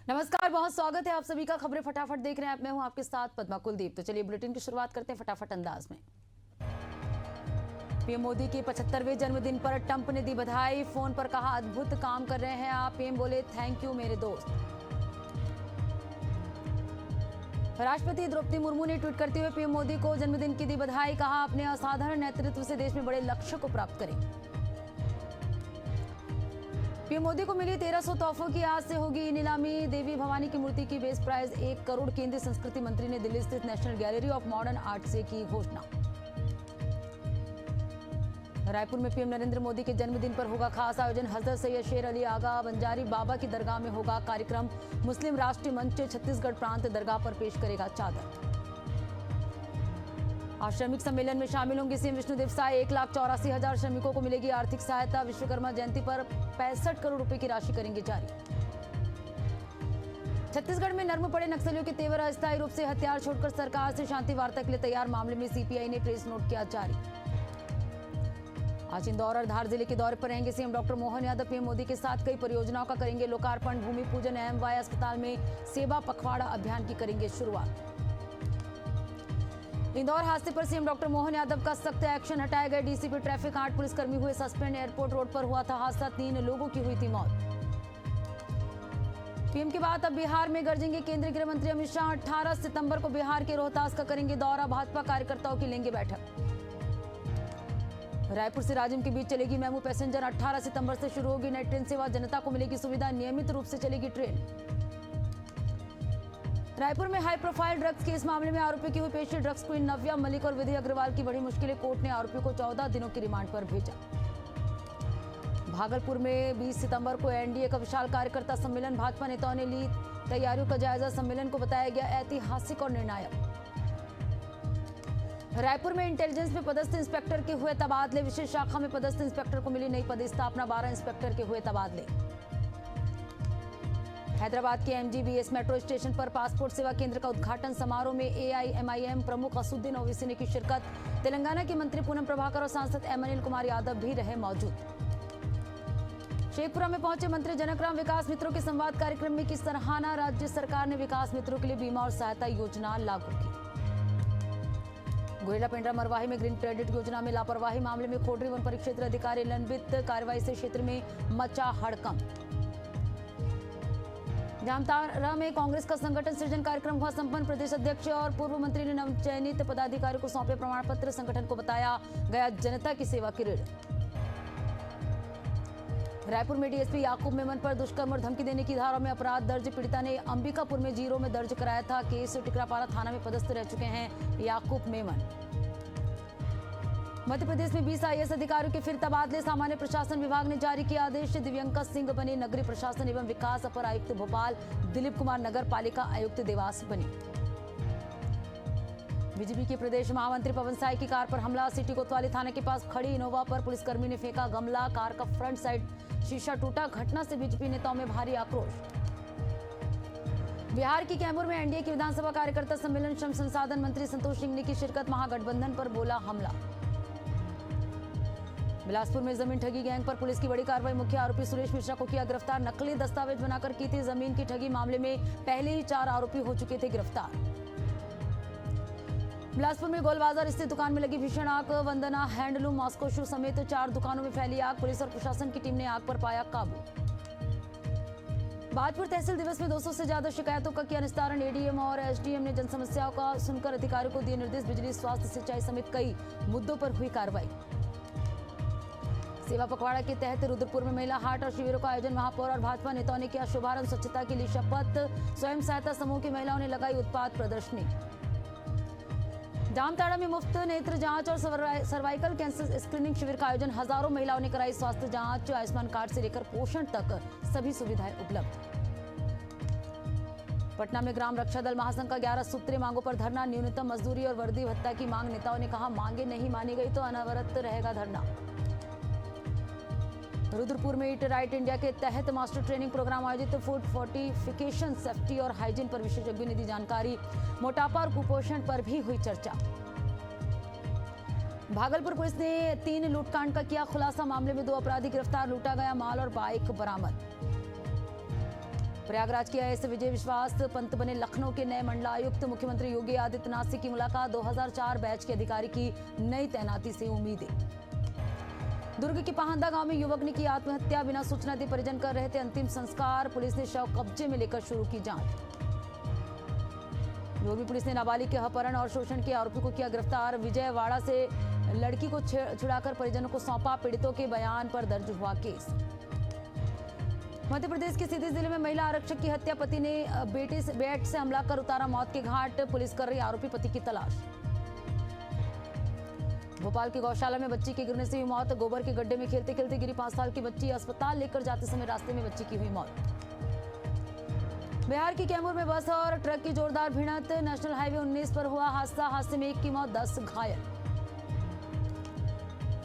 नमस्कार, बहुत स्वागत है आप सभी का। खबरें फटाफट देख रहे हैं, मैं हूं आपके साथ पद्मा कुलदीप। तो चलिए बुलेटिन की शुरुआत करते हैं फटाफट अंदाज में। पीएम मोदी के 75वें जन्मदिन पर ट्रंप ने दी बधाई। फोन पर कहा, अद्भुत काम कर रहे हैं आप। पीएम बोले, थैंक यू मेरे दोस्त। राष्ट्रपति द्रौपदी मुर्मू ने ट्वीट करते हुए पीएम मोदी को जन्मदिन की दी बधाई। कहा, अपने असाधारण नेतृत्व से देश में बड़े लक्ष्य को प्राप्त करें। पीएम मोदी को मिली 1300 तोहफों की आज से होगी नीलामी। देवी भवानी की मूर्ति की बेस प्राइस 1 करोड़। केंद्रीय संस्कृति मंत्री ने दिल्ली स्थित national gallery of modern art से की घोषणा। रायपुर में पीएम नरेंद्र मोदी के जन्मदिन पर होगा खास आयोजन। हजरत सैयद शेर अली आगा बंजारी बाबा की दरगाह में होगा कार्यक्रम। मुस्लिम राष्ट्रीय मंच छत्तीसगढ़ प्रांत दरगाह पर पेश करेगा चादर। आज श्रमिक सम्मेलन में शामिल होंगे सीएम विष्णुदेव साय। 1,84,000 श्रमिकों को मिलेगी आर्थिक सहायता। विश्वकर्मा जयंती पर 65 करोड़ रुपए की राशि करेंगे जारी। छत्तीसगढ़ में नर्म पड़े नक्सलियों के तेवर अस्थायी रूप से हथियार छोड़कर सरकार से शांति वार्ता के लिए तैयार। मामले में सीपीआई ने प्रेस नोट किया जारी। आज इंदौर और धार जिले के दौरे पर रहेंगे CM doctor Mohan Yadav. PM Modi के साथ कई परियोजनाओं का करेंगे लोकार्पण। भूमि पूजन। एमवाय अस्पताल में सेवा पखवाड़ा अभियान की करेंगे शुरुआत। इंदौर हादसे पर सीएम डॉक्टर मोहन यादव का सख्त एक्शन। हटाए गए डीसीपी ट्रैफिक। 8 पुलिसकर्मी हुए सस्पेंड। एयरपोर्ट रोड पर हुआ था हादसा, 3 लोगों की हुई थी मौत। पीएम की बात, अब बिहार में गरजेंगे केंद्रीय गृह मंत्री अमित शाह। 18 सितंबर को बिहार के रोहतास का करेंगे दौरा। भाजपा कार्यकर्ताओं की लेंगे बैठक। रायपुर से राजिम के बीच चलेगी मेमू पैसेंजर। 18 सितंबर से शुरू होगी नई ट्रेन सेवा। जनता को मिलेगी सुविधा। नियमित रूप से चलेगी ट्रेन। रायपुर में हाई प्रोफाइल ड्रग्स केस मामले में आरोपी की हुई पेशी। ड्रग्स क्वीन नव्या मलिक और विधि अग्रवाल की बड़ी मुश्किलें। कोर्ट ने आरोपी को 14 दिनों की रिमांड पर भेजा। भागलपुर में 20 सितंबर को एनडीए का विशाल कार्यकर्ता सम्मेलन। भाजपा नेताओं ने ली तैयारियों का जायजा। सम्मेलन को बताया गया ऐतिहासिक और निर्णायक। रायपुर में इंटेलिजेंस में पदस्थ इंस्पेक्टर के हुए तबादले। विशेष शाखा में पदस्थ इंस्पेक्टर को मिली नई पदस्थापना। 12 इंस्पेक्टर के हुए तबादले। हैदराबाद के एमजीबीएस मेट्रो स्टेशन पर पासपोर्ट सेवा केंद्र का उद्घाटन। समारोह में एआईएमआईएम प्रमुख असुद्दीन ओवैसी ने की शिरकत। तेलंगाना के मंत्री पूनम प्रभाकर और सांसद एम अनिल कुमार यादव भी रहे मौजूद। शेखपुरा में पहुंचे मंत्री जनकराम। विकास मित्रों के संवाद कार्यक्रम में की सराहना। राज्य सरकार ने विकास मित्रों के लिए बीमा और सहायता योजना लागू की। गोरेला पेंड्रा मरवाही में ग्रीन क्रेडिट योजना में लापरवाही मामले में खोडरी वन परिक्षेत्र अधिकारी निलंबित। कार्रवाई से क्षेत्र में मचा हड़कंप। जामताड़ा में कांग्रेस का संगठन सृजन कार्यक्रम हुआ संपन्न। प्रदेश अध्यक्ष और पूर्व मंत्री ने नवचयनित पदाधिकारियों को सौंपे प्रमाण पत्र। संगठन को बताया गया जनता की सेवा की ऋण। रायपुर में डीएसपी याकूब मेमन पर दुष्कर्म और धमकी देने की धारा में अपराध दर्ज। पीड़िता ने अंबिकापुर में जीरो में दर्ज कराया था केस। टिकरापारा थाना में पदस्थ रह चुके हैं याकूब मेमन। मध्य प्रदेश में 20 आईएएस अधिकारियों के फिर तबादले। सामान्य प्रशासन विभाग ने जारी किया आदेश। दिव्यंका सिंह बने नगरीय प्रशासन एवं विकास अपर आयुक्त भोपाल। दिलीप कुमार नगर पालिका आयुक्त देवास बने। बीजेपी के प्रदेश महामंत्री पवन साय की कार पर हमला। सिटी कोतवाली थाने के पास खड़ी इनोवा पर पुलिसकर्मी ने फेंका गमला। कार का फ्रंट साइड शीशा टूटा। घटना से बीजेपी नेताओं में भारी आक्रोश। बिहार की कैमूर में एनडीए की विधानसभा कार्यकर्ता सम्मेलन। श्रम संसाधन मंत्री संतोष सिंह ने की शिरकत। महागठबंधन पर बोला हमला। बिलासपुर में जमीन ठगी गैंग पर पुलिस की बड़ी कार्रवाई। मुख्य आरोपी सुरेश मिश्रा को किया गिरफ्तार। नकली दस्तावेज बनाकर की थी जमीन की ठगी। मामले में पहले ही 4 आरोपी हो चुके थे गिरफ्तार। बिलासपुर में गोलबाजार स्थित दुकान में लगी भीषण आग। वंदना हैंडलूम मॉस्को शू समेत 4 दुकानों में फैली आग। पुलिस और प्रशासन की टीम ने आग पर पाया काबू। बाजपुर तहसील दिवस में 200 से ज्यादा शिकायतों का किया निस्तारण। एडीएम और एसडीएम ने जन समस्याओं का सुनकर अधिकारियों को दिए निर्देश। बिजली, स्वास्थ्य, सिंचाई समेत कई मुद्दों पर हुई कार्रवाई। सेवा पखवाड़ा के तहत रुद्रपुर में महिला हाट और शिविरों का आयोजन। महापौर और भाजपा नेताओं ने किया शुभारंभ। स्वच्छता की ली शपथ। स्वयं सहायता समूह की महिलाओं ने लगाई उत्पाद प्रदर्शनी। जामताड़ा में मुफ्त नेत्र जांच और सर्वाइकल कैंसर स्क्रीनिंग शिविर का आयोजन। हजारों महिलाओं ने कराई स्वास्थ्य जांच। आयुष्मान कार्ड से लेकर पोषण तक सभी सुविधाएं उपलब्ध। पटना में ग्राम रक्षा दल महासंघ का 11 सूत्रीय मांगों पर धरना। न्यूनतम मजदूरी और वर्दी भत्ता की मांग। नेताओं ने कहा, मांगे नहीं मानी गई तो अनवरत रहेगा धरना। रुद्रपुर में ईट राइट इंडिया के तहत मास्टर ट्रेनिंग प्रोग्राम आयोजित। फूड फोर्टिफिकेशन, सेफ्टी और हाइजीन पर विशेषज्ञों ने दी जानकारी। मोटापा और कुपोषण पर भी हुई चर्चा। भागलपुर पुलिस ने 3 लूटकांड का किया खुलासा। मामले में 2 अपराधी गिरफ्तार। लूटा गया माल और बाइक बरामद। प्रयागराज के आईएएस विजय विश्वास पंत बने लखनऊ के नए मंडलायुक्त। मुख्यमंत्री योगी आदित्यनाथ से की मुलाकात। 2004 बैच के अधिकारी की नई तैनाती से उम्मीदें। दुर्ग के पाहंदा गांव में युवक ने की आत्महत्या। बिना सूचना दिए परिजन कर रहे थे अंतिम संस्कार। पुलिस ने शव कब्जे में लेकर शुरू की जांच। जोरबी पुलिस ने नाबालिग के अपहरण और शोषण के आरोपी को किया गिरफ्तार। विजयवाड़ा से लड़की को छुड़ाकर परिजनों को सौंपा। पीड़ितों के बयान पर दर्ज हुआ केस। मध्य प्रदेश के सीधी जिले में महिला आरक्षक की हत्या। पति ने बेट से हमला कर उतारा मौत के घाट। पुलिस कर रही आरोपी पति की तलाश। भोपाल की गौशाला में बच्ची के गिरने से हुई मौत। गोबर के गड्ढे में खेलते खेलते गिरी 5 साल की बच्ची। अस्पताल लेकर जाते समय रास्ते में बच्ची की हुई मौत। बिहार की कैमूर में बस और ट्रक की जोरदार भिड़ंत। नेशनल हाईवे 19 पर हुआ हादसा। हादसे में 1 की मौत, 10 घायल।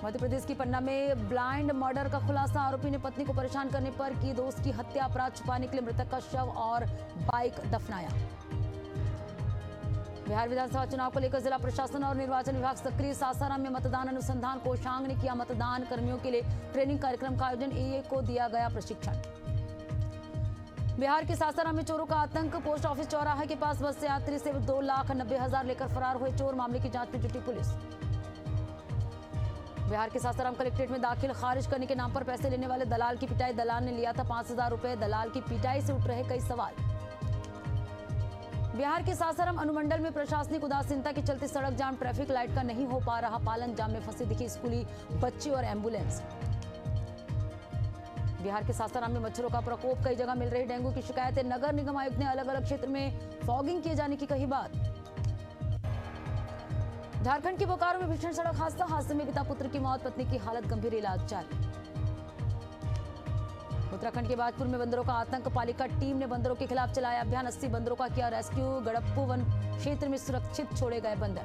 मध्य प्रदेश की पन्ना में ब्लाइंड मर्डर का खुलासा। आरोपी ने पत्नी को परेशान करने पर की दोस्त की हत्या। अपराध छुपाने के लिए मृतक का शव और बाइक दफनाया। बिहार विधानसभा चुनाव को लेकर जिला प्रशासन और निर्वाचन विभाग सक्रिय। सासाराम में मतदान अनुसंधान कोषांग ने किया मतदान कर्मियों के लिए ट्रेनिंग कार्यक्रम का आयोजन। एए को दिया गया प्रशिक्षण। बिहार के सासाराम में चोरों का आतंक। पोस्ट ऑफिस चौराहे के पास बस से यात्री से 2,90,000 लेकर फरार हुए चोर। मामले की जांच में जुटी पुलिस। बिहार के सासाराम कलेक्ट्रेट में दाखिल खारिज करने के नाम पर पैसे लेने वाले दलाल की पिटाई। दलाल ने लिया था 5,000 रुपए। दलाल की पिटाई से उठ रहे कई सवाल। बिहार के सासाराम अनुमंडल में प्रशासनिक उदासीनता के चलते सड़क जाम। ट्रैफिक लाइट का नहीं हो पा रहा पालन। जाम में फंसी दिखी स्कूली बच्ची और एम्बुलेंस। बिहार के सासाराम में मच्छरों का प्रकोप। कई जगह मिल रही डेंगू की शिकायतें। नगर निगम आयुक्त ने अलग अलग क्षेत्र में फॉगिंग किए जाने की कही बात। झारखंड के बोकारो में भीषण सड़क हादसा। हादसे में पिता पुत्र की मौत, पत्नी की हालत गंभीर, इलाज जारी। उत्तराखंड के बाजपुर में बंदरों का आतंक। पालिका टीम ने बंदरों के खिलाफ चलाया अभियान। 80 बंदरों का किया रेस्क्यू। गड़प्पू वन क्षेत्र में सुरक्षित छोड़े गए बंदर।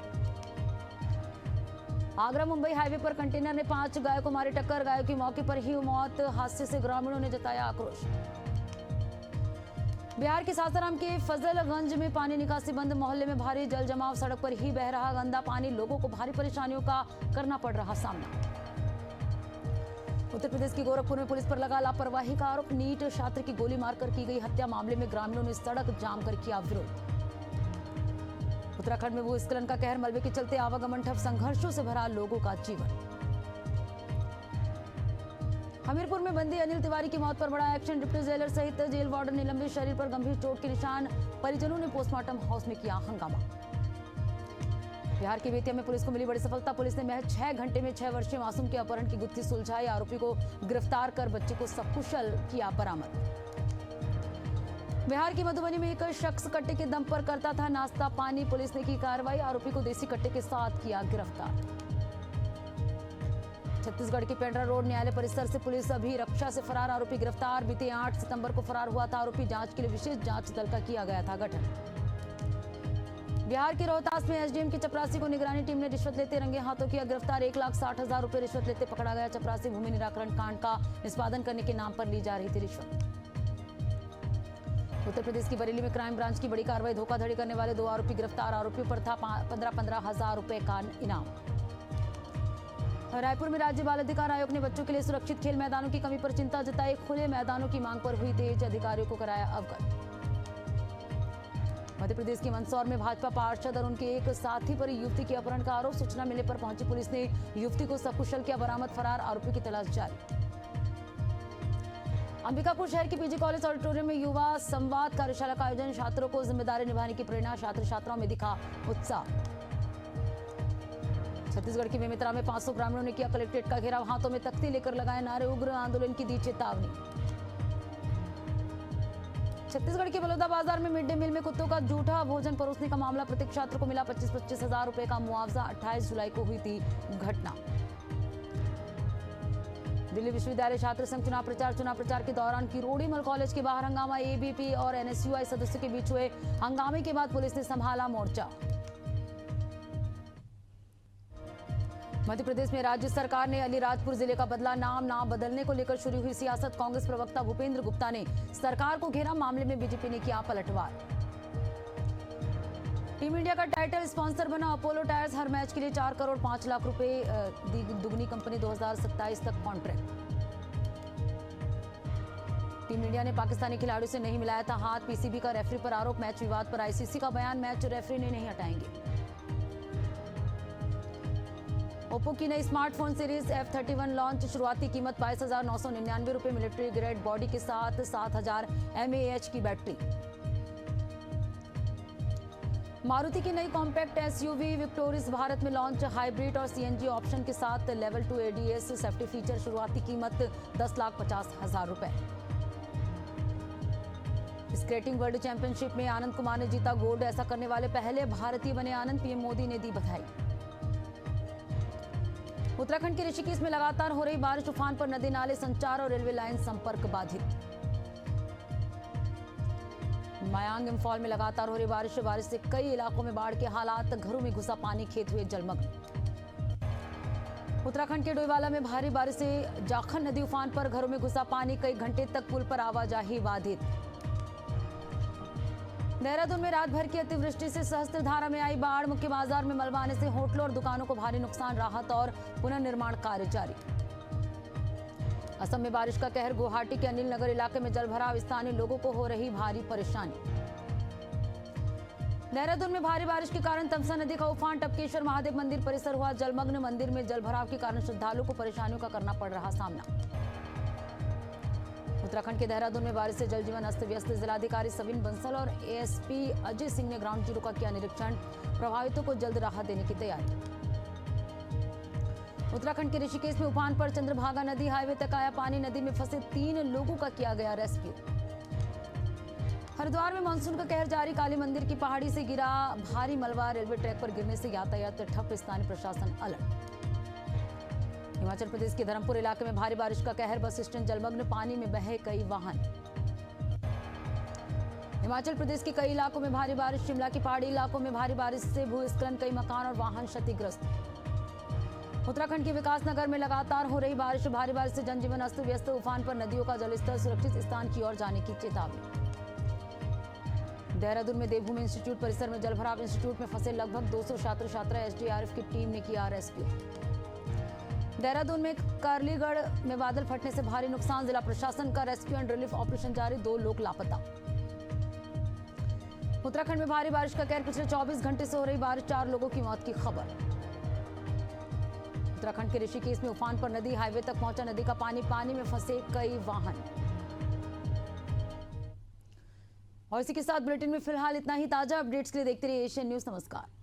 आगरा मुंबई हाईवे पर कंटेनर ने 5 गायों को मारी टक्कर। गायों की मौके पर ही मौत। हादसे से ग्रामीणों ने जताया आक्रोश। बिहार के सासाराम के फजलगंज में पानी निकासी बंद। मोहल्ले में भारी जल जमाव। सड़क पर ही बह रहा गंदा पानी। लोगों को भारी परेशानियों का करना पड़ रहा सामना। उत्तर प्रदेश के गोरखपुर में पुलिस पर लगा लापरवाही का आरोप। नीट छात्र की गोली मारकर की गई हत्या। मामले में ग्रामीणों ने सड़क जाम कर किया विरोध। उत्तराखंड में भूस्खलन का कहर। मलबे के चलते आवागमन ठप। संघर्षों से भरा लोगों का जीवन। हमीरपुर में बंदी अनिल तिवारी की मौत पर बड़ा एक्शन। डिप्टी जेलर सहित जेल वार्डन निलंबित। शरीर पर गंभीर चोट के निशान। परिजनों ने पोस्टमार्टम हाउस में किया हंगामा। बिहार के बेतिया में पुलिस को मिली बड़ी सफलता। पुलिस ने महज 6 घंटे में 6 वर्षीय मासूम के अपहरण की गुत्थी सुलझाई। आरोपी को गिरफ्तार कर बच्चे को सकुशल किया बरामद। बिहार की मधुबनी में एक शख्स कट्टे के दम पर करता था नाश्ता पानी। पुलिस ने की कार्रवाई। आरोपी को देसी कट्टे के साथ किया गिरफ्तार। छत्तीसगढ़ के पेंड्रा रोड न्यायालय परिसर से पुलिस अभिरक्षा से फरार आरोपी गिरफ्तार। बीते 8 सितंबर को फरार हुआ था आरोपी। जांच के लिए विशेष जांच दल का किया गया था गठन। बिहार के रोहतास में एसडीएम की चपरासी को निगरानी टीम ने रिश्वत लेते रंगे हाथों किया गिरफ्तार। 1,60,000 रुपए रिश्वत लेते पकड़ा गया चपरासी। भूमि निराकरण कांड का निष्पादन करने के नाम पर ली जा रही थी रिश्वत। उत्तर प्रदेश की बरेली में क्राइम ब्रांच की बड़ी कार्रवाई। धोखाधड़ी करने वाले 2 आरोपी गिरफ्तार। आरोपियों पर था 15,000 रुपए का इनाम। रायपुर में राज्य बाल अधिकार आयोग ने बच्चों के लिए सुरक्षित खेल मैदानों की कमी पर चिंता जताई। खुले मैदानों की मांग पर हुई तेज। अधिकारियों को कराया अवगत। मध्य प्रदेश के मंदसौर में भाजपा पार्षद और उनके एक साथी पर युवती के अपहरण का आरोप। सूचना मिलने पर पहुंची पुलिस ने युवती को सकुशल किया बरामद। फरार आरोपी की तलाश जारी। अंबिकापुर शहर के पीजी कॉलेज ऑडिटोरियम में युवा संवाद कार्यशाला का आयोजन। छात्रों को जिम्मेदारी निभाने की प्रेरणा। छात्र छात्राओं में दिखा उत्साह। छत्तीसगढ़ की बेमेतरा में 500 ग्रामीणों ने किया कलेक्ट्रेट का घेराव। हाथों में तख्ती लेकर लगाए नारे। उग्र आंदोलन की दी चेतावनी। छत्तीसगढ़ के बलौदा बाजार में मिड डे मील में कुत्तों का झूठा भोजन परोसने का मामला। प्रत्येक छात्र को मिला 25-25 हजार रुपए का मुआवजा। 28 जुलाई को हुई थी घटना। दिल्ली विश्वविद्यालय छात्र संघ चुनाव प्रचार के दौरान किरोड़ीमल कॉलेज के बाहर हंगामा। एबीपी और एनएसयूआई सदस्यों के बीच हुए हंगामे के बाद पुलिस ने संभाला मोर्चा। मध्य प्रदेश में राज्य सरकार ने अलीराजपुर जिले का बदला नाम बदलने को लेकर शुरू हुई सियासत। कांग्रेस प्रवक्ता भूपेंद्र गुप्ता ने सरकार को घेरा। मामले में बीजेपी ने किया पलटवार। टीम इंडिया का टाइटल स्पॉन्सर बना अपोलो टायर्स। हर मैच के लिए 4 करोड़ 5 लाख रुपए दी दुगनी कंपनी। 2027 तक कॉन्ट्रैक्ट। टीम इंडिया ने पाकिस्तानी खिलाड़ियों से नहीं मिलाया था हाथ, पीसीबी का रेफरी पर आरोप, मैच विवाद पर आईसीसी का बयान, मैच रेफरी ने नहीं हटाएंगे। ओप्पो की नई स्मार्टफोन सीरीज F31 लॉन्च, शुरुआती कीमत 22,999 रुपए, मिलिट्री ग्रेड बॉडी के साथ 7,000 mAh की बैटरी। मारुति की नई कॉम्पैक्ट एसयूवी विक्टोरिस भारत में लॉन्च, हाइब्रिड और सीएनजी ऑप्शन के साथ लेवल 2 ADS सेफ्टी फीचर, शुरुआती कीमत 10,50,000 रुपए। स्केटिंग वर्ल्ड चैंपियनशिप में आनंद कुमार ने जीता गोल्ड, ऐसा करने वाले पहले भारतीय बने आनंद, पीएम मोदी ने दी बधाई। उत्तराखंड के ऋषिकेश में लगातार हो रही बारिश, तूफान पर नदी नाले, संचार और रेलवे लाइन संपर्क बाधित। मयांग इंफॉल में लगातार हो रही बारिश से कई इलाकों में बाढ़ के हालात, घरों में घुसा पानी, खेत हुए जलमग्न। उत्तराखंड के डोईवाला में भारी बारिश से जाखन नदी उफान पर, घरों में घुसा पानी, कई घंटे तक पुल पर आवाजाही बाधित। देहरादून में रात भर की अतिवृष्टि से सहस्त्रधारा में आई बाढ़, मुख्य बाजार में मलबा आने से होटलों और दुकानों को भारी नुकसान, राहत और पुनर्निर्माण कार्य जारी। असम में बारिश का कहर, गुवाहाटी के अनिल नगर इलाके में जलभराव, स्थानीय लोगों को हो रही भारी परेशानी। देहरादून में भारी बारिश के कारण तमसा नदी का उफान, टपकेश्वर महादेव मंदिर परिसर हुआ जलमग्न, मंदिर में जलभराव के कारण श्रद्धालुओं को परेशानियों का करना पड़ रहा सामना। उत्तराखंड के देहरादून में बारिश से जलजीवन अस्त व्यस्त, जिलाधिकारी सविन बंसल और एएसपी अजय सिंह ने ग्राउंड जीरो का किया निरीक्षण, प्रभावितों को जल्द राहत देने की तैयारी। उत्तराखंड के ऋषिकेश में उफान पर चंद्रभागा नदी, हाईवे तक आया पानी, नदी में फंसे 3 लोगों का किया गया रेस्क्यू। हरिद्वार में मानसून का कहर जारी, काली मंदिर की पहाड़ी से गिरा भारी मलबा, रेलवे ट्रैक पर गिरने से यातायात ठप, स्थानीय प्रशासन अलर्ट। हिमाचल प्रदेश के धर्मपुर इलाके में भारी बारिश का कहर, बस स्टैंड जलमग्न, पानी में बहे कई वाहन। हिमाचल प्रदेश के कई इलाकों में भारी बारिश, शिमला की पहाड़ी इलाकों में भारी बारिश से भूस्खलन, कई मकान और वाहन क्षतिग्रस्त। उत्तराखंड के विकासनगर में लगातार हो रही बारिश, भारी बारिश से जनजीवन अस्त व्यस्त, उफान पर नदियों का जलस्तर, सुरक्षित स्थान की ओर जाने की चेतावनी। देहरादून में देवभूमि इंस्टीट्यूट परिसर में जलभराव, इंस्टीट्यूट में फंसे लगभग 200 छात्र छात्रा, एसडीआरएफ की टीम ने किया रेस्क्यू। देहरादून में करलीगढ़ में बादल फटने से भारी नुकसान, जिला प्रशासन का रेस्क्यू एंड रिलीफ ऑपरेशन जारी, 2 लोग लापता। उत्तराखंड में भारी बारिश का कहर, पिछले 24 घंटे से हो रही बारिश, 4 लोगों की मौत की खबर। उत्तराखंड के ऋषिकेश में उफान पर नदी, हाईवे तक पहुंचा नदी का पानी, पानी में फंसे कई वाहन। और इसी के साथ बुलेटिन में फिलहाल इतना ही। ताजा अपडेट्स के लिए देखते रहिए एशियन न्यूज। नमस्कार।